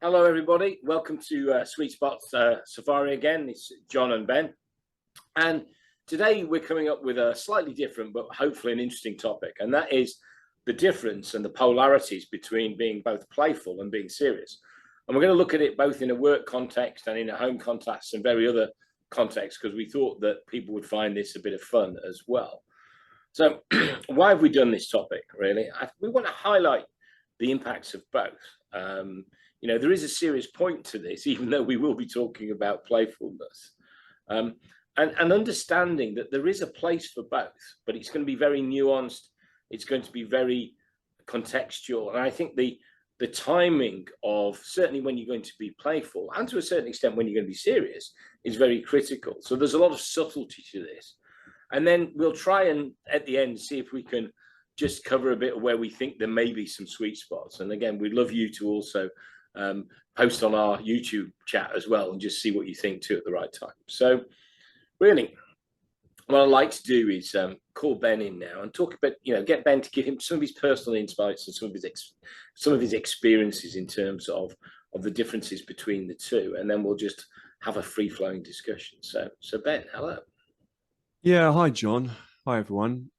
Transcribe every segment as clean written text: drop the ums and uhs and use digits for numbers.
Hello, everybody. Welcome to Sweetspot's Safari again. It's John and Ben. And today we're coming up with a slightly different, but hopefully an interesting topic. And that is the difference and the polarities between being both playful and being serious. And we're going to look at it both in a work context and in a home context and very other contexts, because we thought that people would find this a bit of fun as well. So why have we done this topic, really? We want to highlight the impacts of both. There is a serious point to this, even though we will be talking about playfulness, and understanding that there is a place for both, but it's going to be very nuanced. It's going to be very contextual. And I think the timing of certainly when you're going to be playful and to a certain extent when you're going to be serious is very critical. So there's a lot of subtlety to this. And then we'll try and at the end see if we can just cover a bit of where we think there may be some sweet spots. And again, we'd love you to also post on our YouTube chat as well and just see what you think too at the right time. So really, what I'd like to do is call Ben in now and talk about, get Ben to give him some of his personal insights and some of his experiences in terms of the differences between the two, and then we'll just have a free-flowing discussion. So Ben, hello. Yeah, hi John. Hi everyone.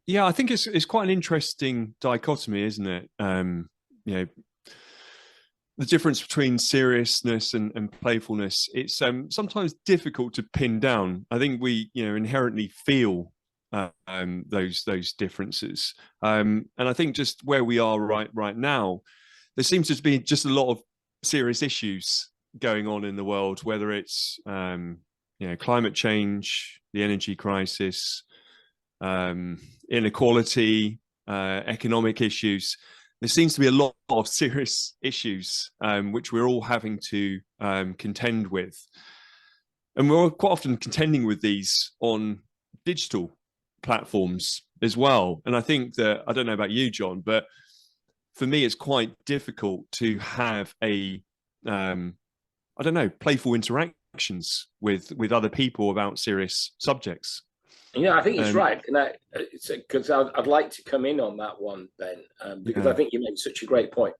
Yeah, I think it's quite an interesting dichotomy, isn't it? The difference between seriousness and playfulness, it's sometimes difficult to pin down. I think we inherently feel those differences, and I think just where we are right now, there seems to be just a lot of serious issues going on in the world, whether it's climate change, the energy crisis, inequality, economic issues. There seems to be a lot of serious issues which we're all having to contend with. And we're quite often contending with these on digital platforms as well. And I think that, I don't know about you, John, but for me, it's quite difficult to have playful interactions with other people about serious subjects. Yeah, I think it's right. And because I'd like to come in on that one, Ben, because I think you made such a great point.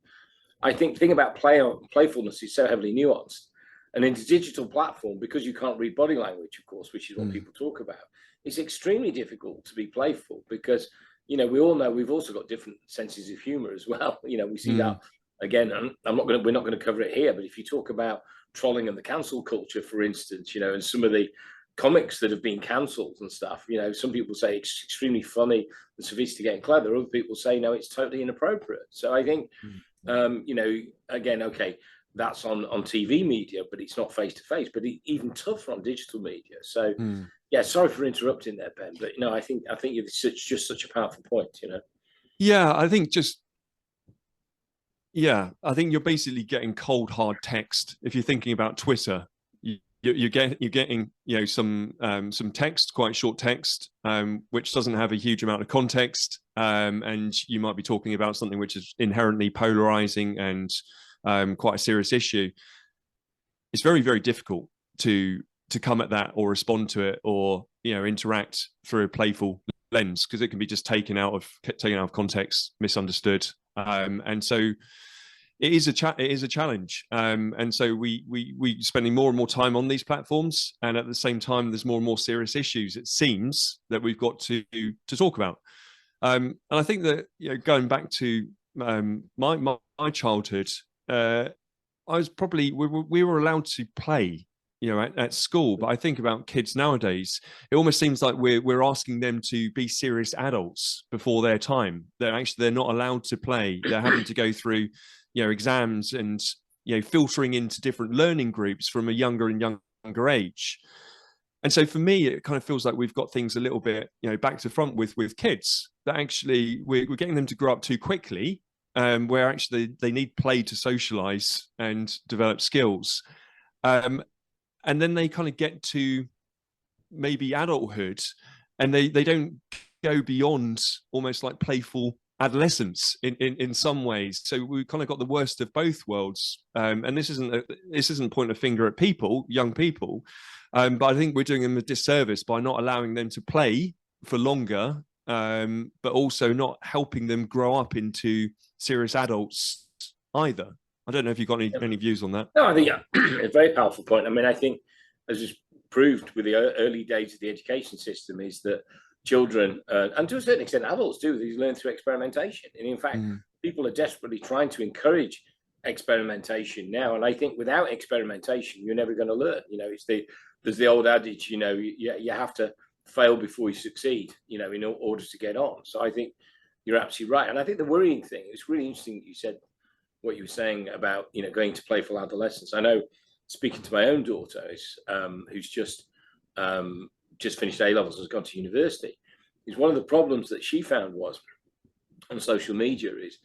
I think the thing about playfulness is so heavily nuanced. And in the digital platform, because you can't read body language, of course, which is what people talk about, it's extremely difficult to be playful because, we all know we've also got different senses of humor as well. We see that again, and we're not going to cover it here, but if you talk about trolling and the cancel culture, for instance, and some of the comics that have been cancelled and stuff, some people say it's extremely funny and sophisticated and clever. Other people say, no, it's totally inappropriate. So I think, again, okay, that's on TV media, but it's not face to face, but even tougher on digital media. So yeah, sorry for interrupting there, Ben, but I think it's just such a powerful point, Yeah, I think you're basically getting cold hard text. If you're thinking about Twitter, you're getting some text, quite short text, which doesn't have a huge amount of context, and you might be talking about something which is inherently polarizing and quite a serious issue. It's very, very difficult to come at that or respond to it or interact through a playful lens, because it can be just taken out of context, misunderstood, and so it is a challenge, and so we spending more and more time on these platforms, and at the same time there's more and more serious issues, it seems, that we've got to talk about, and I think that going back to my childhood, we were allowed to play at school, but I think about kids nowadays, it almost seems like we're asking them to be serious adults before their time. They're not allowed to play. They're having to go through exams and filtering into different learning groups from a younger and younger age. And so for me, it kind of feels like we've got things a little bit back to front with kids, that actually we're getting them to grow up too quickly, where actually they need play to socialize and develop skills, and then they kind of get to maybe adulthood and they don't go beyond almost like playful adolescence in some ways. So we kind of got the worst of both worlds, and this isn't pointing a finger at young people, but I think we're doing them a disservice by not allowing them to play for longer, but also not helping them grow up into serious adults either. I I don't know if you've got any views on that. No, I think a very powerful point. I mean, I think, as is proved with the early days of the education system, is that children, and to a certain extent adults do, these learn through experimentation. And in fact, people are desperately trying to encourage experimentation now. And I think without experimentation, you're never going to learn. You know, there's the old adage, you know, you have to fail before you succeed, you know, in order to get on. So I think you're absolutely right. And I think the worrying thing, it's really interesting that you said what you were saying about, you know, going to playful adolescence. I know, speaking to my own daughter, who's just finished A levels and has gone to university, is one of the problems that she found was on social media is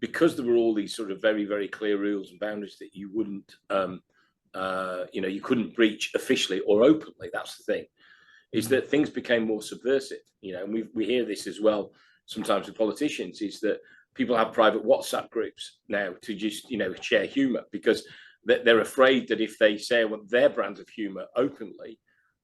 because there were all these sort of very, very clear rules and boundaries that you wouldn't, you know, you couldn't breach officially or openly. That's the thing, is that things became more subversive. You know, and we hear this as well sometimes with politicians, is that people have private WhatsApp groups now to just, you know, share humor, because they're afraid that if they say their brand of humor openly,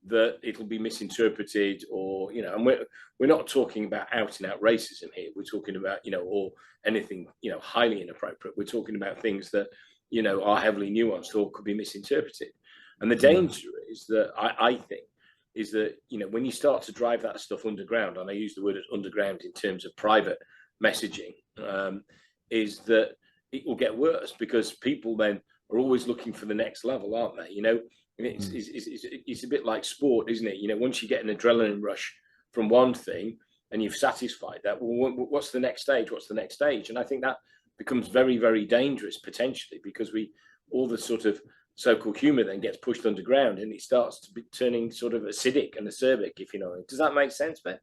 that it'll be misinterpreted, or, you know, and we're not talking about out and out racism here. We're talking about, you know, or anything, you know, highly inappropriate. We're talking about things that, you know, are heavily nuanced or could be misinterpreted. And the danger is that I think is that, you know, when you start to drive that stuff underground, and I use the word underground in terms of private messaging, is that it will get worse, because people then are always looking for the next level, aren't they? You know, it's a bit like sport, isn't it? You know, once you get an adrenaline rush from one thing and you've satisfied that, well, what's the next stage? What's the next stage? And I think that becomes very, very dangerous potentially, because all the sort of so-called humor then gets pushed underground, and it starts to be turning sort of acidic and acerbic, if you know. Does that make sense, Ben?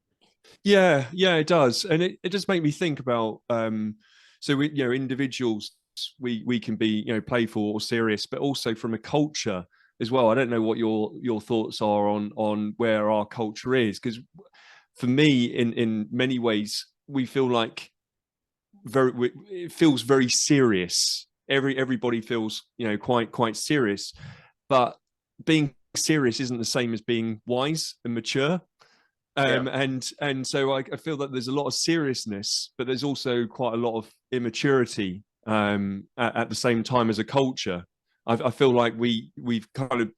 Yeah, it does. And it just made me think about, so we, you know, individuals, we can be, you know, playful or serious, but also from a culture as well. I don't know what your thoughts are on where our culture is, because for me, in many ways, we feel like it feels very serious. Everybody feels, you know, quite serious, but being serious isn't the same as being wise and mature. And so I feel that there's a lot of seriousness, but there's also quite a lot of immaturity at the same time as a culture. I feel like we've kind of,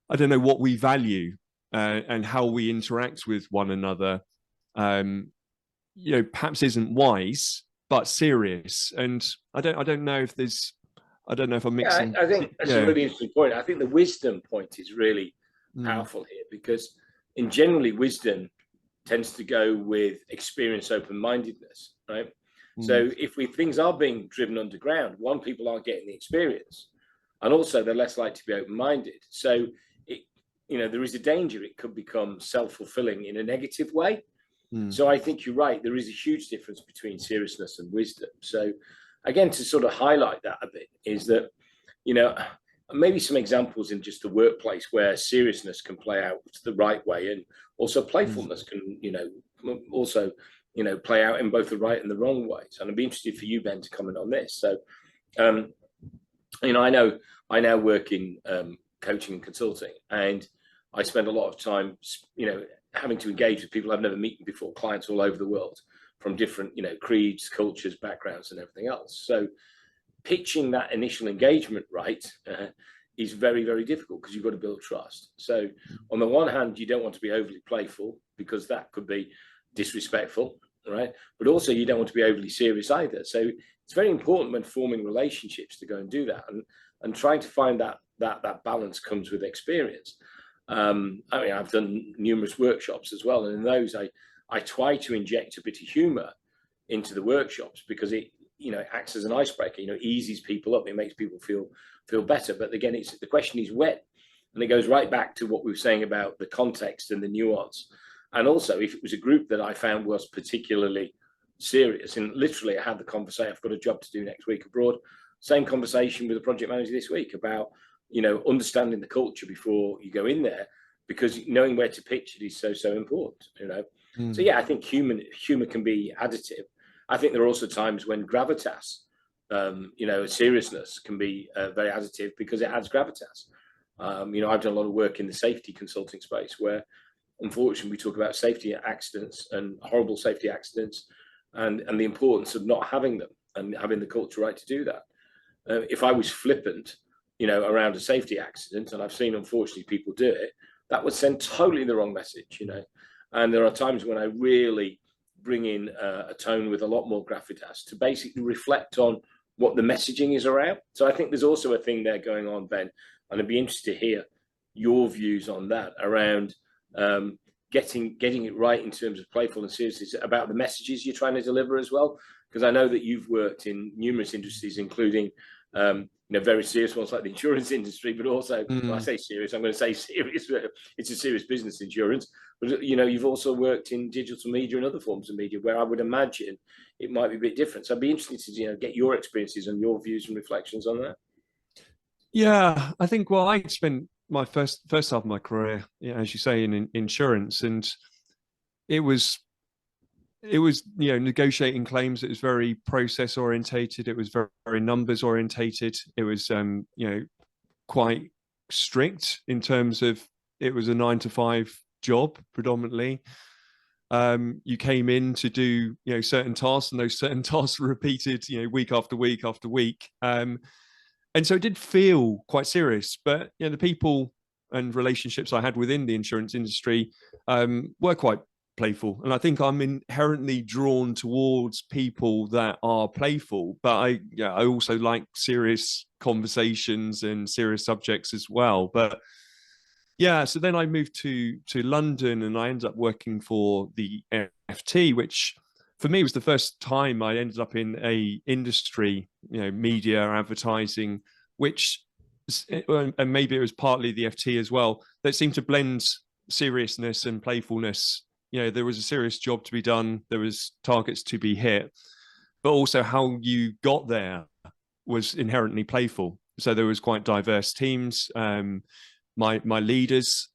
I don't know what we value and how we interact with one another. You know, perhaps isn't wise, but serious. And I don't know if there's, I don't know if I'm mixing. I think that's a really interesting point. I think the wisdom point is really powerful here, because in generally wisdom tends to go with experience open-mindedness, right? So if things are being driven underground, one, people aren't getting the experience, and also they're less likely to be open-minded. So you know, there is a danger it could become self-fulfilling in a negative way. So I think you're right. There is a huge difference between seriousness and wisdom. So again, to sort of highlight that a bit, is that, you know, maybe some examples in just the workplace where seriousness can play out the right way, and also playfulness can, you know, also, you know, play out in both the right and the wrong ways. And I'd be interested for you, Ben, to comment on this. So, you know, I now work in coaching and consulting, and I spend a lot of time, you know, having to engage with people I've never met before, clients all over the world from different, you know, creeds, cultures, backgrounds, and everything else. So pitching that initial engagement right is very, very difficult, because you've got to build trust. So on the one hand, you don't want to be overly playful, because that could be disrespectful, right? But also you don't want to be overly serious either. So it's very important when forming relationships to go and do that, and trying to find that balance comes with experience. I mean, I've done numerous workshops as well, and in those I try to inject a bit of humor into the workshops, because it, you know, it acts as an icebreaker, you know, eases people up, it makes people feel better. But again, the question is when, and it goes right back to what we were saying about the context and the nuance. And also, if it was a group that I found was particularly serious, and literally I had the conversation, I've got a job to do next week abroad, same conversation with the project manager this week about, you know, understanding the culture before you go in there, because knowing where to pitch it is so important, you know. So yeah, I think humor can be additive. I think there are also times when gravitas, you know, seriousness can be very additive, because it adds gravitas. You know, I've done a lot of work in the safety consulting space, where unfortunately we talk about safety accidents and horrible safety accidents, and the importance of not having them, and having the culture right to do that. if I was flippant, around a safety accident, and I've seen unfortunately people do it, that would send totally the wrong message, And there are times when I really bring in a tone with a lot more gravitas to basically reflect on what the messaging is around. So I think there's also a thing there going on, Ben, and I'd be interested to hear your views on that around getting it right in terms of playful and seriousness about the messages you're trying to deliver as well. Because I know that you've worked in numerous industries, including very serious ones like the insurance industry, but also, when I say serious, I'm going to say serious. It's a serious business, insurance. But you've also worked in digital media and other forms of media, where I would imagine it might be a bit different. So I'd be interested to get your experiences and your views and reflections on that. Yeah, I think, well, I spent my first half of my career, as you say, in insurance, and it was negotiating claims. It was very process orientated. It was very, very numbers orientated. It was quite strict in terms of, it was a 9 to 5 job predominantly. You came in to do certain tasks, and those certain tasks were repeated week after week after week. And so it did feel quite serious, but the people and relationships I had within the insurance industry were quite playful. And I think I'm inherently drawn towards people that are playful, but I also like serious conversations and serious subjects as well. But yeah, so then I moved to London, and I ended up working for the FT, which for me was the first time I ended up in a industry, media, advertising, which, and maybe it was partly the FT as well, that seemed to blend seriousness and playfulness. There was a serious job to be done, there was targets to be hit, but also how you got there was inherently playful. So there was quite diverse teams. My leaders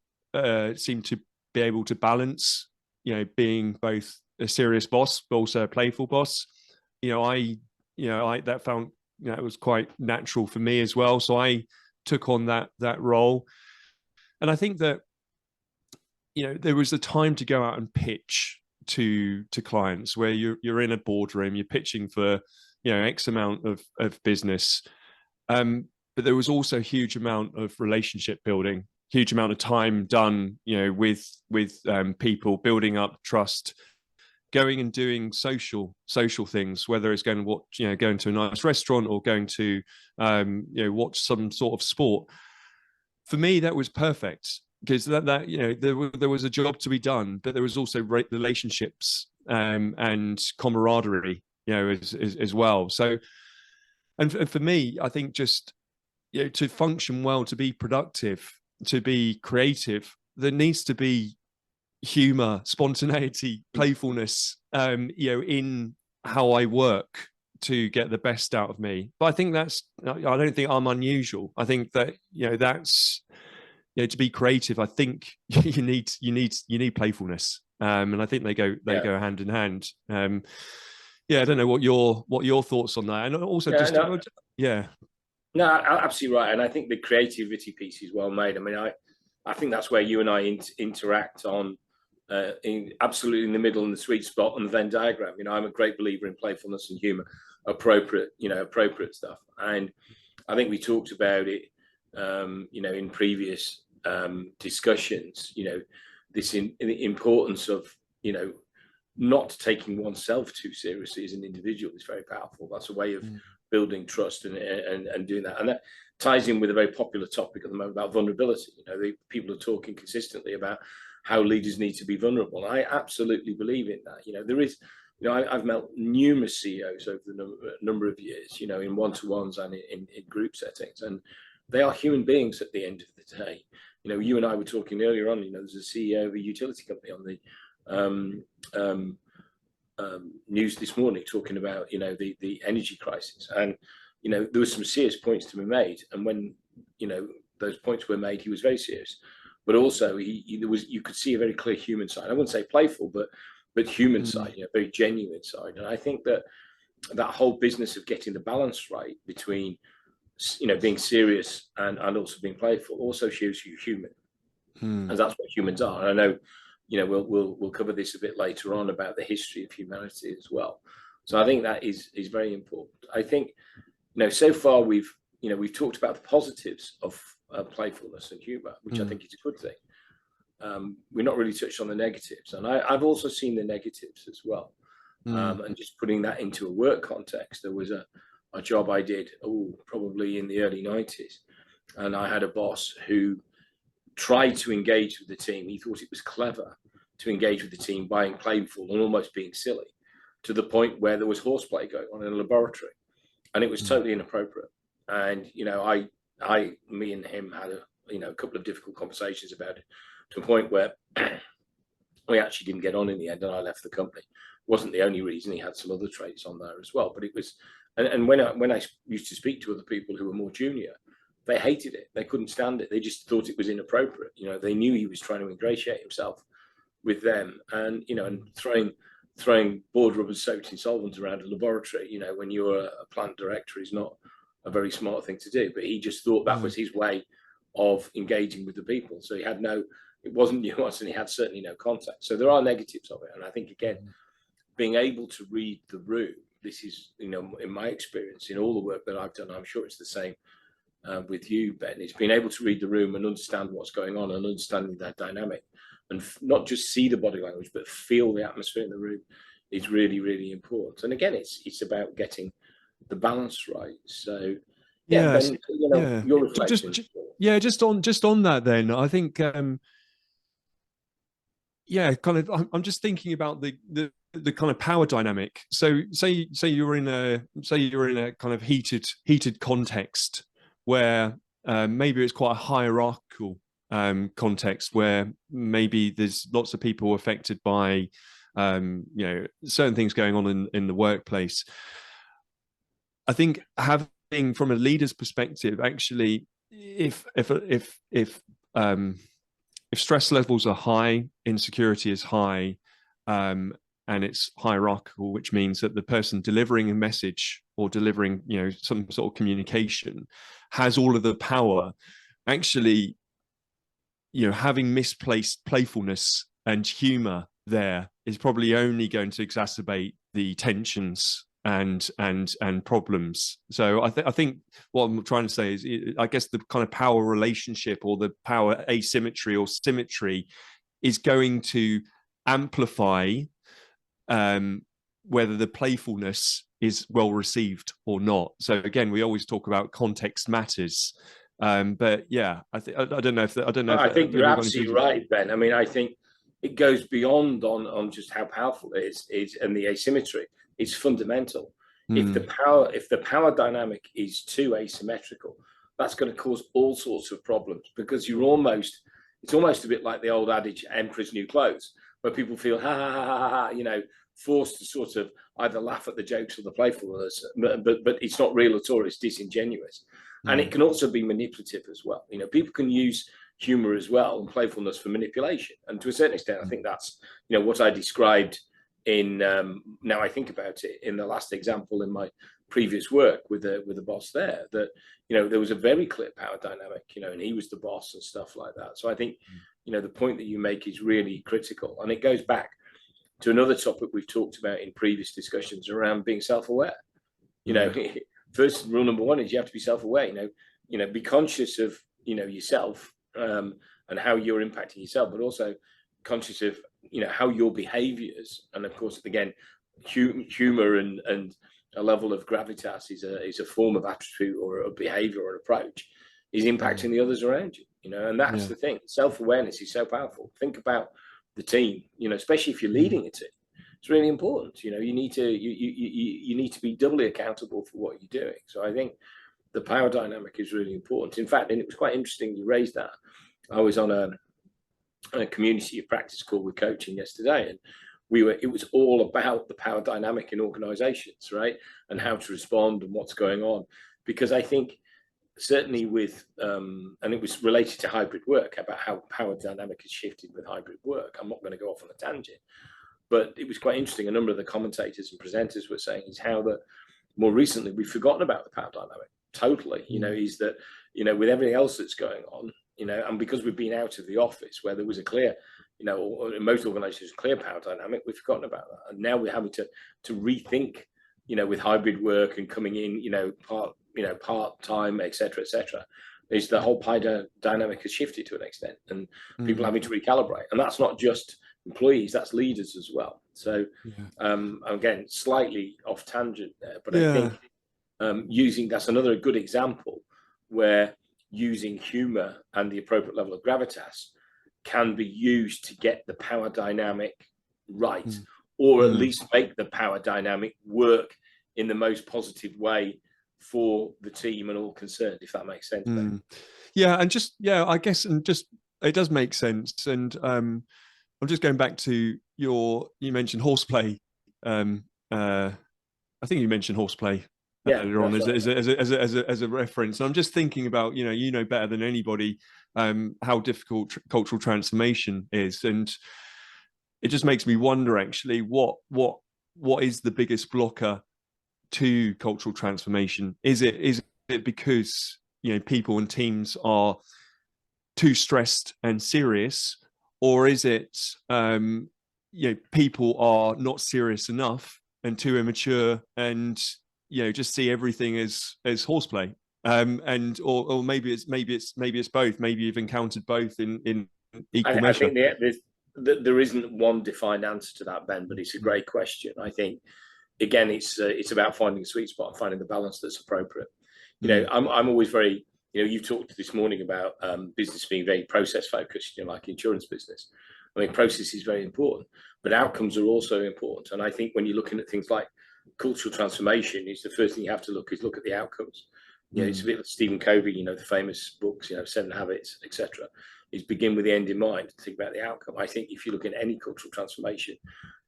seemed to be able to balance, being both a serious boss but also a playful boss. I that found it was quite natural for me as well. So I took on that role, and I think that there was a time to go out and pitch to clients, where you're in a boardroom, you're pitching for X amount of business, but there was also a huge amount of relationship building, huge amount of time done with people, building up trust, going and doing social things, whether it's going to a nice restaurant or going to watch some sort of sport. For me, that was perfect, because that there was a job to be done, but there was also relationships and camaraderie as well. So, and for me, I think just to function well, to be productive, to be creative, there needs to be humor, spontaneity, playfulness in how I work to get the best out of me. But I think I don't think I'm unusual. I think that that's to be creative, I think you need playfulness, and I think they go hand in hand. I don't know what your thoughts on that, and also No, absolutely right. And I think the creativity piece is well made. I mean, I think that's where you and I interact on absolutely in the middle, in the sweet spot on the Venn diagram. I'm a great believer in playfulness and humor, appropriate stuff. And I think we talked about it, in previous discussions, this the importance of, not taking oneself too seriously as an individual is very powerful. That's a way of building trust and doing that. And that ties in with a very popular topic at the moment about vulnerability. People are talking consistently about how leaders need to be vulnerable. I absolutely believe in that. There is, I've met numerous CEOs over the number of years, in one-to-ones and in group settings, and they are human beings at the end of the day. You and I were talking earlier on, there's a CEO of a utility company on the news this morning talking about the energy crisis, and there was some serious points to be made, and when those points were made, he was very serious, but also you could see a very clear human side. I wouldn't say playful, but human side, very genuine side. And I think that whole business of getting the balance right between being serious and also being playful also shows you human, and that's what humans are. And I know we'll cover this a bit later on about the history of humanity as well. So I think that is very important. I think so far we've talked about the positives of playfulness and humor, which I think is a good thing. We're not really touched on the negatives, and I've also seen the negatives as well. And just putting that into a work context, there was a job I did probably in the early 90s, and I had a boss who tried to engage with the team. He thought it was clever to engage with the team by being playful and almost being silly, to the point where there was horseplay going on in a laboratory, and it was totally inappropriate. And me and him had a couple of difficult conversations about it, to a point where we actually didn't get on in the end, and I left the company. It wasn't the only reason. He had some other traits on there as well, but it was. And when I used to speak to other people who were more junior, they hated it. They couldn't stand it. They just thought it was inappropriate. They knew he was trying to ingratiate himself with them, and and throwing board rubbers soaked in solvent around a laboratory, when you're a plant director, is not a very smart thing to do. But he just thought that was his way of engaging with the people. So it wasn't nuance, and he had certainly no contact. So there are negatives of it. And I think, again, being able to read the room, this is, in my experience, in all the work that I've done, I'm sure it's the same with you, Ben, is being able to read the room and understand what's going on, and understanding that dynamic, and not just see the body language, but feel the atmosphere in the room, is really, really important. And again, it's about getting the balance right. So Ben, your reflection. Just on that, then I think kind of I'm just thinking about the kind of power dynamic. So say you're in a kind of heated context where maybe it's quite a hierarchical context, where maybe there's lots of people affected by certain things going on in the workplace. I think having, from a leader's perspective, actually, if stress levels are high, insecurity is high, and it's hierarchical, which means that the person delivering a message or delivering, some sort of communication has all of the power. Actually, having misplaced playfulness and humor there is probably only going to exacerbate the tensions and problems. So I think what I'm trying to say is, I guess the kind of power relationship, or the power asymmetry or symmetry, is going to amplify whether the playfulness is well received or not. So again, we always talk about context matters, but yeah, I don't know. I think you're absolutely right, Ben. I mean, I think it goes beyond on just how powerful it is and the asymmetry. It's fundamental. If the power dynamic is too asymmetrical, that's going to cause all sorts of problems, because it's almost a bit like the old adage, "Emperor's new clothes," where people feel forced to sort of either laugh at the jokes or the playfulness, but it's not real at all. It's disingenuous, and it can also be manipulative as well. People can use humor as well and playfulness for manipulation, and to a certain extent, I think that's what I described in now I think about it, in the last example in my previous work with the boss there, that there was a very clear power dynamic, and he was the boss and stuff like that. So I think the point that you make is really critical, and it goes back to another topic we've talked about in previous discussions around being self-aware. First rule number one is you have to be self-aware. Be conscious of yourself and how you're impacting yourself, but also conscious of how your behaviors, and of course, again, humor and a level of gravitas is a form of attribute or a behavior or an approach, is impacting the others around you. And that's the thing. Self-awareness is so powerful. Think about the team, especially if you're leading a team. It's really important. You need to be doubly accountable for what you're doing. So I think the power dynamic is really important. In fact, and it was quite interesting you raised that. I was on a community of practice call with coaching yesterday, and it was all about the power dynamic in organizations, right? And how to respond and what's going on. Because I think certainly with, and it was related to hybrid work, about how power dynamic has shifted with hybrid work. I'm not going to go off on a tangent, but it was quite interesting. A number of the commentators and presenters were saying is how that more recently we've forgotten about the power dynamic totally, is that, with everything else that's going on, and because we've been out of the office where there was a clear, or in most organizations, clear power dynamic, we've forgotten about that. And now we're having to rethink, with hybrid work and coming in, part-time, etc., etc., is the whole dynamic has shifted to an extent, and people having to recalibrate. And that's not just employees, that's leaders as well. So again, slightly off tangent there, but I think that's another good example where using humor and the appropriate level of gravitas can be used to get the power dynamic right, or at least make the power dynamic work in the most positive way for the team and all concerned, if that makes sense. I guess, and just it does make sense. And I'm just going back to you mentioned Horseplay. I think you mentioned Horseplay earlier on as a reference. And I'm just thinking about, you know better than anybody how difficult cultural transformation is, and it just makes me wonder actually what is the biggest blocker to cultural transformation? Is it because people and teams are too stressed and serious, or is it people are not serious enough and too immature and just see everything as horseplay? And or maybe it's both. Maybe you've encountered both in equal measure. I think there isn't one defined answer to that, Ben, but it's a great question. I think again, it's about finding a sweet spot and finding the balance that's appropriate. I'm always very, you talked this morning about business being very process focused, like insurance business. I mean, process is very important, but outcomes are also important. And I think when you're looking at things like cultural transformation, is the first thing you have to look at the outcomes. It's a bit like Stephen Covey, the famous books, 7 Habits, etc. Is begin with the end in mind, to think about the outcome. I think if you look at any cultural transformation,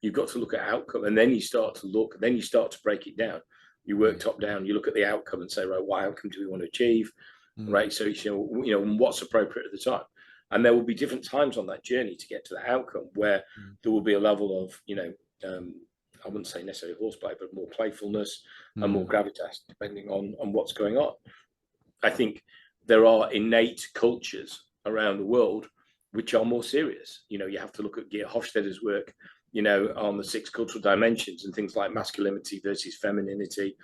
you've got to look at outcome, and then you start to break it down. You work top down, you look at the outcome and say, right, what outcome do we want to achieve? Right. So, what's appropriate at the time. And there will be different times on that journey to get to the outcome where there will be a level of, I wouldn't say necessarily horseplay, but more playfulness and more gravitas, depending on what's going on. I think there are innate cultures around the world which are more serious. You have to look at Geert Hofstadter's work, on the 6 cultural dimensions and things like masculinity versus femininity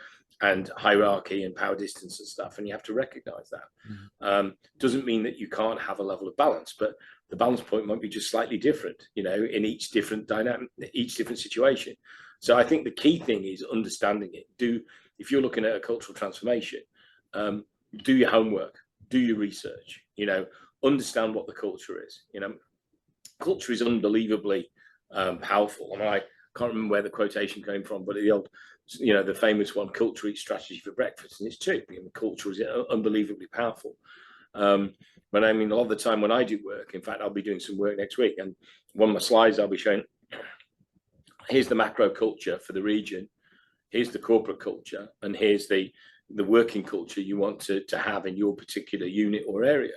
and hierarchy and power distance and stuff. And you have to recognize that. Doesn't mean that you can't have a level of balance, but the balance point might be just slightly different, in each different dynamic, each different situation. So I think the key thing is understanding it. If you're looking at a cultural transformation, do your homework, do your research, understand what the culture is. Culture is unbelievably powerful. And I can't remember where the quotation came from, but the old, the famous one, culture eats strategy for breakfast. And it's true. Culture is unbelievably powerful. But I mean, a lot of the time when I do work, in fact, I'll be doing some work next week, and one of my slides I'll be showing, here's the macro culture for the region, here's the corporate culture, and here's the working culture you want to have in your particular unit or area.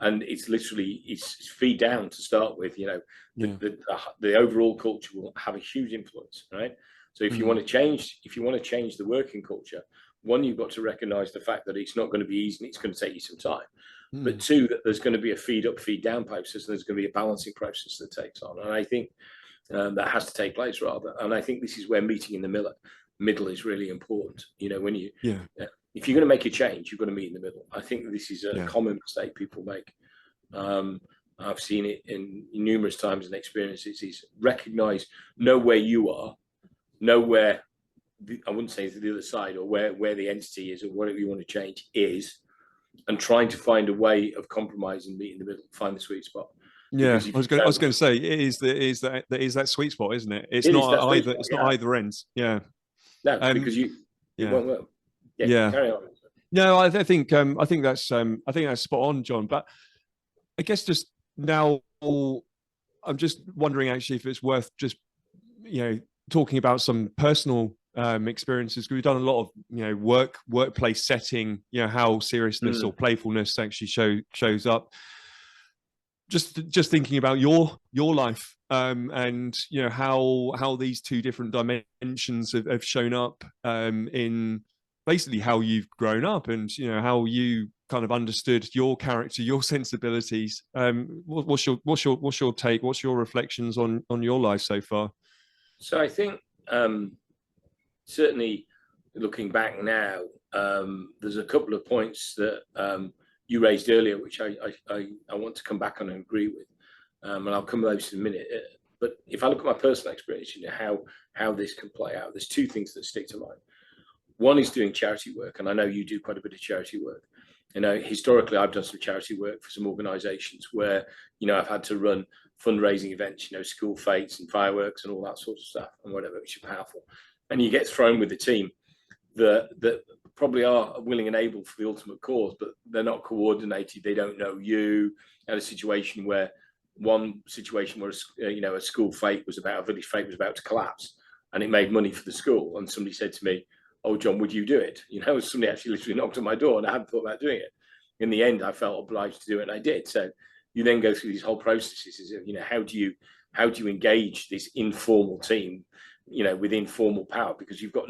And it's literally, it's feed down to start with, the overall culture will have a huge influence, right? So if you want to change the working culture, one, you've got to recognize the fact that it's not going to be easy and it's going to take you some time. But 2, that there's going to be a feed up, feed down process, and there's going to be a balancing process that takes on. And I think that has to take place rather. And I think this is where meeting in the middle is really important. When you, if you're going to make a change, you've got to meet in the middle. I think this is a common mistake people make. I've seen it in numerous times and experiences, is recognize, know where you are, know where, I wouldn't say the other side, or where the entity is, or whatever you want to change is, and trying to find a way of compromise and meet in the middle, find the sweet spot. Yeah, I was going to say it is that sweet spot, isn't it? It's not either. It's not either ends. Yeah. No, because it won't work. Yeah. Carry on. No, I think that's spot on, John. But I guess just now, I'm just wondering actually if it's worth just talking about some personal experiences. We've done a lot of workplace setting, how seriousness or playfulness actually shows up. Just thinking about your life and how these 2 different dimensions have shown up in basically how you've grown up, and how you kind of understood your character, your sensibilities. What's your take? What's your reflections on your life so far? So I think certainly looking back now, there's a couple of points that you raised earlier, which I want to come back on and agree with, and I'll come to those in a minute. But if I look at my personal experience, you know, how this can play out, there's two things that stick to mind. One is doing charity work, and I know you do quite a bit of charity work. You know, historically, I've done some charity work for some organisations where, you know, I've had to run fundraising events, you know, school fetes and fireworks and all that sort of stuff and whatever, which is powerful. And you get thrown with the team that probably are willing and able for the ultimate cause, but they're not coordinated. They don't know you. Had a situation where you know, a school fete was about, a village fete was about to collapse, and it made money for the school. And somebody said to me, "Oh, John, would you do it?" You know, somebody actually literally knocked on my door, and I hadn't thought about doing it. In the end, I felt obliged to do it, and I did. So you then go through these whole processes of, you know, how do you engage this informal team, you know, with informal power, because you've got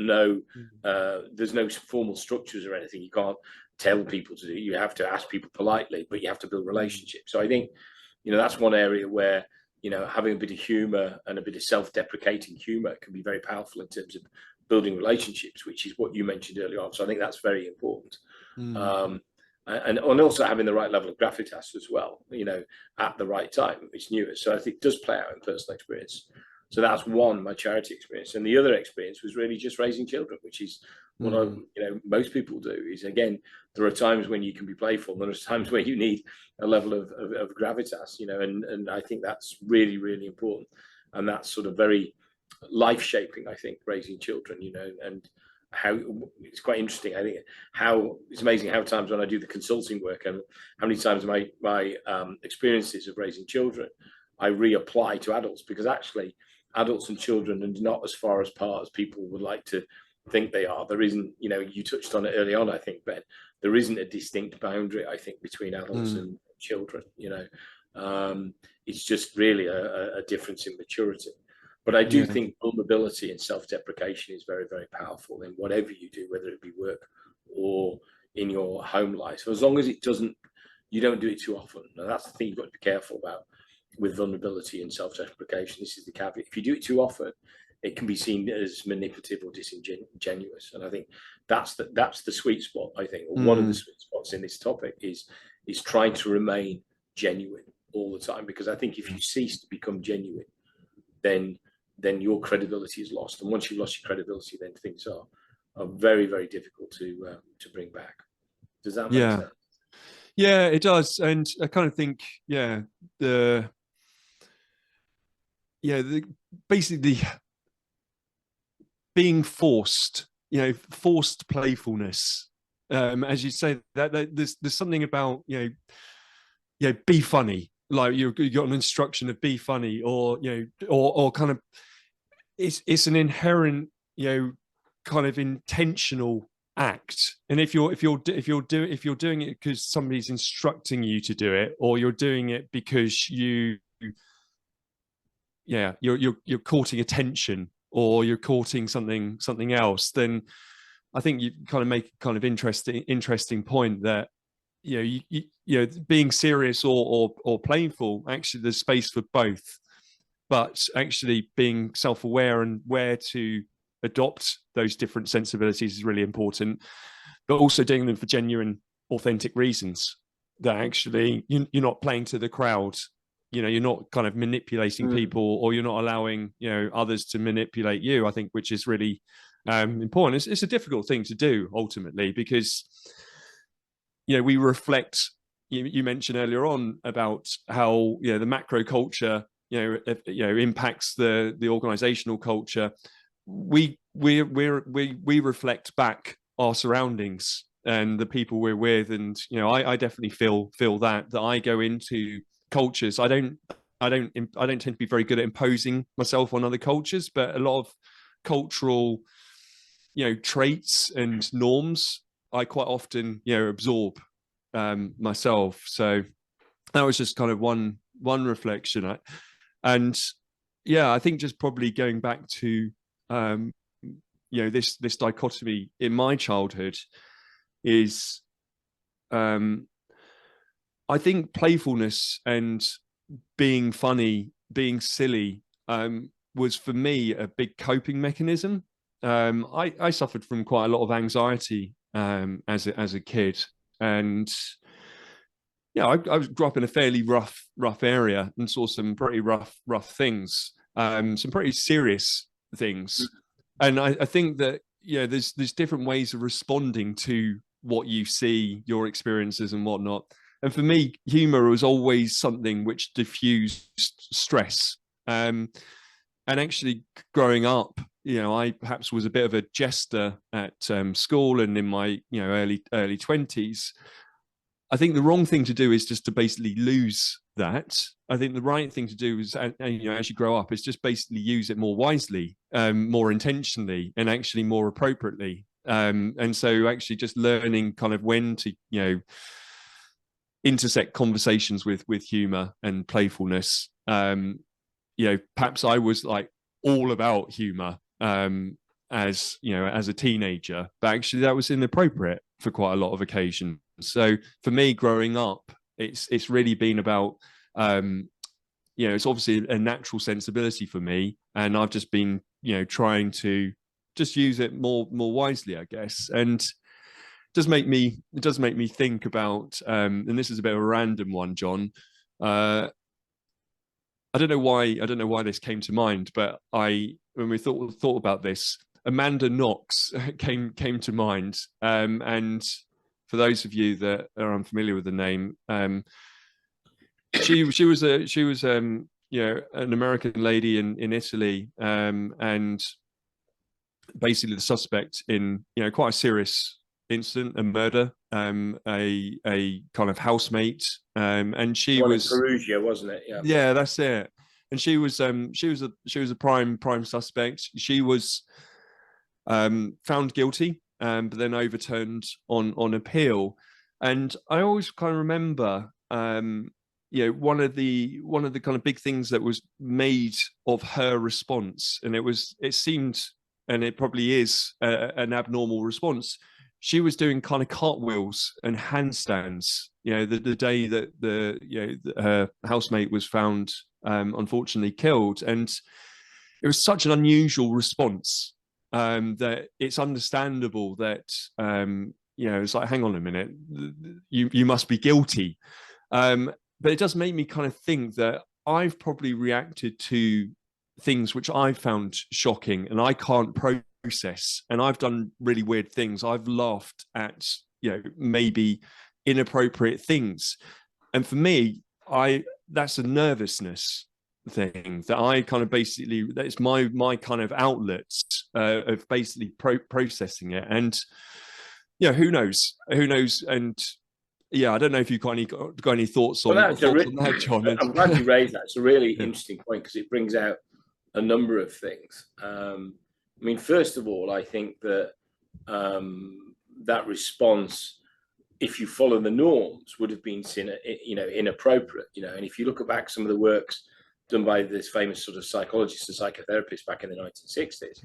there's no formal structures or anything. You can't tell people to do. You have to ask people politely, but you have to build relationships. So I think, you know, that's one area where, you know, having a bit of humor and a bit of self-deprecating humor can be very powerful in terms of building relationships, which is what you mentioned earlier on. So I think that's very important. And also having the right level of gravitas as well, you know, at the right time, it's newest. So I think it does play out in personal experience. So that's one, my charity experience. And the other experience was really just raising children, which is what you know, most people do. Is, again, there are times when you can be playful, and there are times where you need a level of gravitas, you know, and I think that's really, really important. And that's sort of very life-shaping, I think, raising children, you know, and how it's quite interesting. I think how it's amazing how times when I do the consulting work, and how many times my experiences of raising children I reapply to adults, because actually adults and children are not as far apart as people would like to think they are. There isn't, you know, you touched on it early on, I think, Ben, there isn't a distinct boundary, I think, between adults and children, you know. It's just really a difference in maturity. But I do think vulnerability and self-deprecation is very, very powerful in whatever you do, whether it be work or in your home life. So as long as you don't do it too often. Now, that's the thing you've got to be careful about with vulnerability and self-deprecation. This is the caveat. If you do it too often, it can be seen as manipulative or disingenuous. And I think that's the sweet spot, I think. One of the sweet spots in this topic is trying to remain genuine all the time. Because I think if you cease to become genuine, then your credibility is lost. And once you've lost your credibility, then things are very, very difficult to bring back. Does that make sense? Yeah, it does. And I kind of think, basically being forced, you know, forced playfulness. As you say, that there's something about, be funny. Like you got an instruction of be funny, or, you know, or kind of, it's an inherent, you know, kind of intentional act. And if you're doing it because somebody's instructing you to do it, or you're doing it because you're courting attention, or you're courting something else, then I think you kind of make a kind of interesting point that, you know, being serious or playful, actually there's space for both, but actually being self-aware and where to adopt those different sensibilities is really important, but also doing them for genuine, authentic reasons, that actually you're not playing to the crowd. You know, you're not kind of manipulating people, or you're not allowing, you know, others to manipulate you, I think, which is really important. It's a difficult thing to do ultimately, because, you know, we reflect, you mentioned earlier on about how, you know, the macro culture, impacts the organizational culture. We reflect back our surroundings and the people we're with. And, you know, I definitely feel that I go into cultures. I don't tend to be very good at imposing myself on other cultures, but a lot of cultural, you know, traits and norms I quite often, you know, absorb myself. So that was just kind of one reflection. And yeah, I think just probably going back to you know, this dichotomy in my childhood is, I think playfulness and being funny, being silly, was for me a big coping mechanism. I suffered from quite a lot of anxiety as a kid, and yeah, I grew up in a fairly rough area and saw some pretty rough things, some pretty serious things, and I think that there's different ways of responding to what you see, your experiences and whatnot. And for me, humor was always something which diffused stress. And actually, growing up, I perhaps was a bit of a jester at school and in my early 20s. I think the wrong thing to do is just to basically lose that. I think the right thing to do is, as you grow up, is just basically use it more wisely, more intentionally, and actually more appropriately. And so, actually, just learning kind of when to, intersect conversations with humor and playfulness. Perhaps I was like all about humor as a teenager, but actually that was inappropriate for quite a lot of occasions. So for me, growing up, it's really been about it's obviously a natural sensibility for me, and I've just been trying to just use it more wisely, I guess. And it does make me think about and this is a bit of a random one, John. I don't know why this came to mind, but when we thought about this, Amanda Knox came to mind. And for those of you that are unfamiliar with the name, she was an American lady in Italy, and basically the suspect in quite a serious incident, a murder, a kind of housemate, and she was Perugia, wasn't it? Yeah, that's it. And she was a prime suspect. She was found guilty, but then overturned on appeal. And I always kind of remember, one of the kind of big things that was made of her response, and it seemed, and it probably is an abnormal response. She was doing kind of cartwheels and handstands, the day that her housemate was found, unfortunately killed. And it was such an unusual response that it's understandable that, it's like, hang on a minute, you must be guilty. But it does make me kind of think that I've probably reacted to things which I found shocking and I can't process, and I've done really weird things. I've laughed at maybe inappropriate things, and for me, that's a nervousness thing that I kind of basically, that's my kind of outlet of basically processing it. And who knows, and I don't know if you've got any thoughts on, on that, John. I'm glad you raised that. It's a really interesting point because it brings out a number of things. I mean, first of all, I think that that response, if you follow the norms, would have been seen, inappropriate. And if you look back some of the works done by this famous sort of psychologists and psychotherapists back in the 1960s,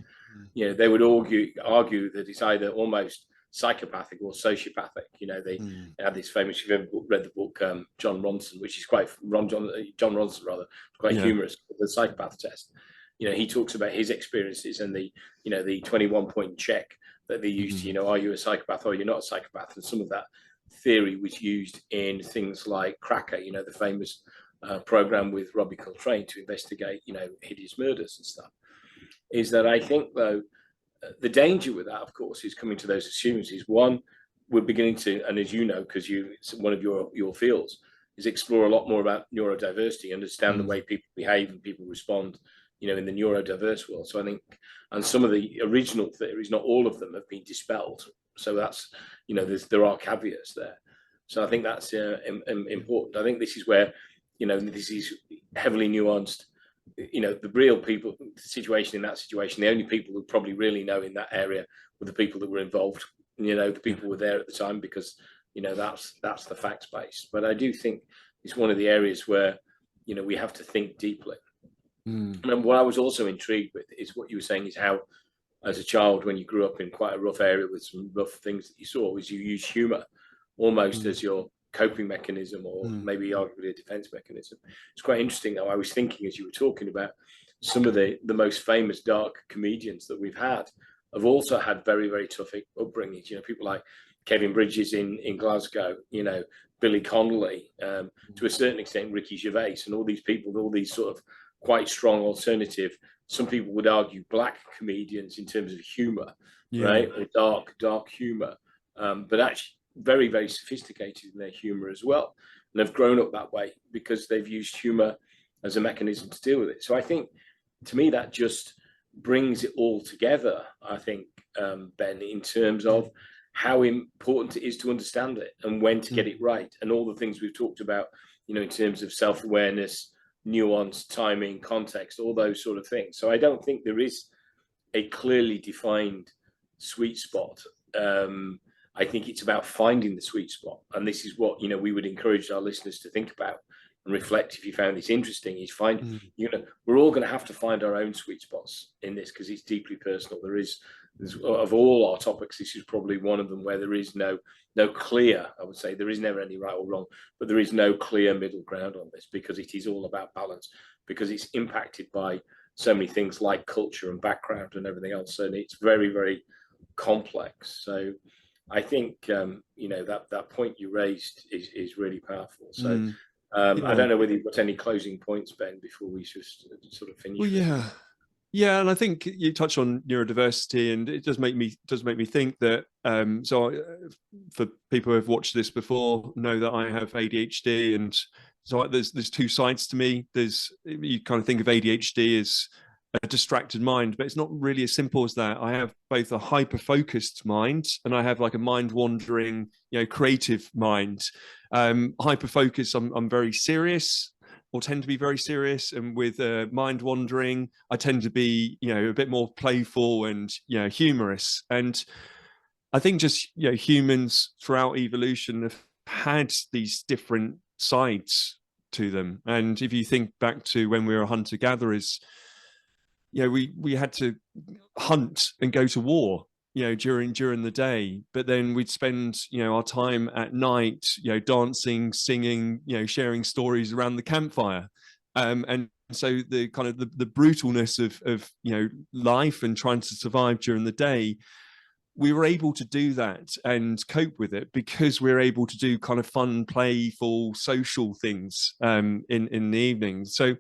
they would argue that it's either almost psychopathic or sociopathic. They had this famous, if you've ever read the book John Ronson, which is quite John Ronson rather, quite humorous, the psychopath test. He talks about his experiences and the 21-point check that they used to, are you a psychopath or you're not a psychopath? And some of that theory was used in things like Cracker, the famous program with Robbie Coltrane to investigate, hideous murders and stuff. Is that I think, though, the danger with that, of course, is coming to those assurances. One, we're beginning to, and as you know, because one of your fields is explore a lot more about neurodiversity, understand the way people behave and people respond, in the neurodiverse world. So I think, and some of the original theories, not all of them, have been dispelled. So that's, there are caveats there. So I think that's important. I think this is where, this is heavily nuanced. The real people, the situation in that situation, the only people who probably really know in that area were the people that were involved. The people who were there at the time, because that's the facts base. But I do think it's one of the areas where we have to think deeply. And what I was also intrigued with is what you were saying is how, as a child, when you grew up in quite a rough area with some rough things that you saw, was you use humor almost as your coping mechanism, or maybe arguably a defense mechanism. It's quite interesting, though. I was thinking as you were talking about some of the most famous dark comedians that we've had have also had very, very tough upbringings. You know, people like Kevin Bridges in Glasgow, you know, Billy Connolly, to a certain extent, Ricky Gervais, and all these people, all these sort of quite strong alternative, some people would argue black comedians in terms of humor, right? Or dark humor, but actually very, very sophisticated in their humor as well. And have grown up that way because they've used humor as a mechanism to deal with it. So I think, to me, that just brings it all together, I think, Ben, in terms of how important it is to understand it and when to get it right, and all the things we've talked about, you know, in terms of self-awareness, nuance, timing, context, all those sort of things. So I don't think there is a clearly defined sweet spot. I think it's about finding the sweet spot, and this is what, you know, we would encourage our listeners to think about and reflect. If you found this interesting, is find, you know, we're all going to have to find our own sweet spots in this because it's deeply personal. There's of all our topics, this is probably one of them where there is no clear, I would say there is never any right or wrong, but there is no clear middle ground on this, because it is all about balance, because it's impacted by so many things like culture and background and everything else, and it's very, very complex. So I think, you know, that point you raised is really powerful. So I don't know whether you've got any closing points, Ben, before we just sort of finish. Well, yeah, and I think you touch on neurodiversity, and it does make me think that. For people who have watched this before, know that I have ADHD, and so there's two sides to me. You kind of think of ADHD as a distracted mind, but it's not really as simple as that. I have both a hyper-focused mind and I have like a mind-wandering, you know, creative mind. Hyper-focused, I'm very serious, or tend to be very serious, and with mind-wandering, I tend to be, you know, a bit more playful and, you know, humorous. And I think just, you know, humans throughout evolution have had these different sides to them. And if you think back to when we were hunter-gatherers, you know, we had to hunt and go to war, you know, during the day, but then we'd spend, you know, our time at night, you know, dancing, singing, you know, sharing stories around the campfire. And so the kind of the brutalness of, you know, life and trying to survive during the day, we were able to do that and cope with it because we're able to do kind of fun, playful, social things in the evening. So,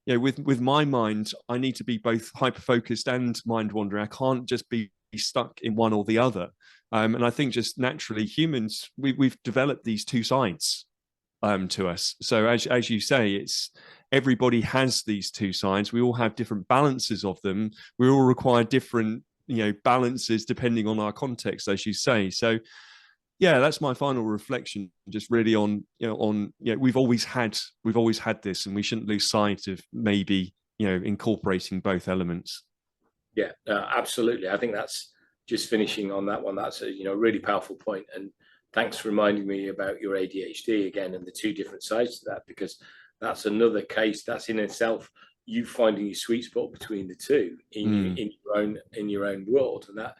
you know, with my mind, I need to be both hyper-focused and mind-wandering. I can't just be stuck in one or the other. And I think just naturally, humans, we've developed these two sides to us. So as you say, it's everybody has these two sides. We all have different balances of them. We all require different, you know, balances depending on our context, as you say. So yeah, that's my final reflection, just really on, you know, we've always had this, and we shouldn't lose sight of maybe, you know, incorporating both elements. Yeah, absolutely. I think that's, just finishing on that one, that's a, you know, really powerful point. And thanks for reminding me about your ADHD again and the two different sides to that, because that's another case that's in itself you finding your sweet spot between the two in your own world, and that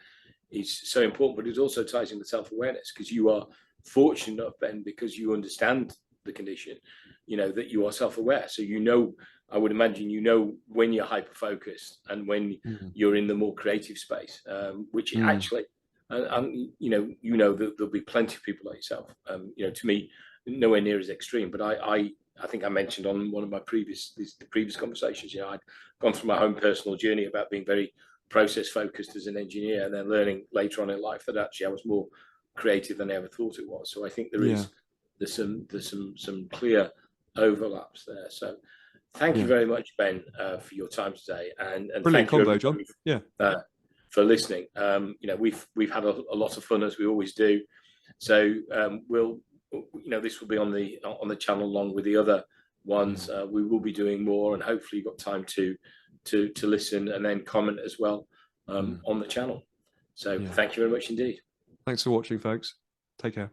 is so important. But it also ties into self-awareness, because you are fortunate enough, Ben, because you understand the condition, you know, that you are self-aware. So, you know, I would imagine, you know, when you're hyper-focused and when you're in the more creative space, which actually, you know that there'll be plenty of people like yourself. You know, to me, nowhere near as extreme, but I think I mentioned on one of my previous conversations, you know, I'd gone through my own personal journey about being very process focused as an engineer, and then learning later on in life that actually I was more creative than I ever thought it was. So I think there's some clear overlaps there. So thank you very much, Ben, for your time today, and brilliant thank convo, you, John. Yeah, for listening. You know, we've had a lot of fun, as we always do. So we'll, you know, this will be on the channel along with the other ones. We will be doing more, and hopefully you've got time to listen and then comment as well on the channel. So thank you very much indeed. Thanks for watching, folks. Take care.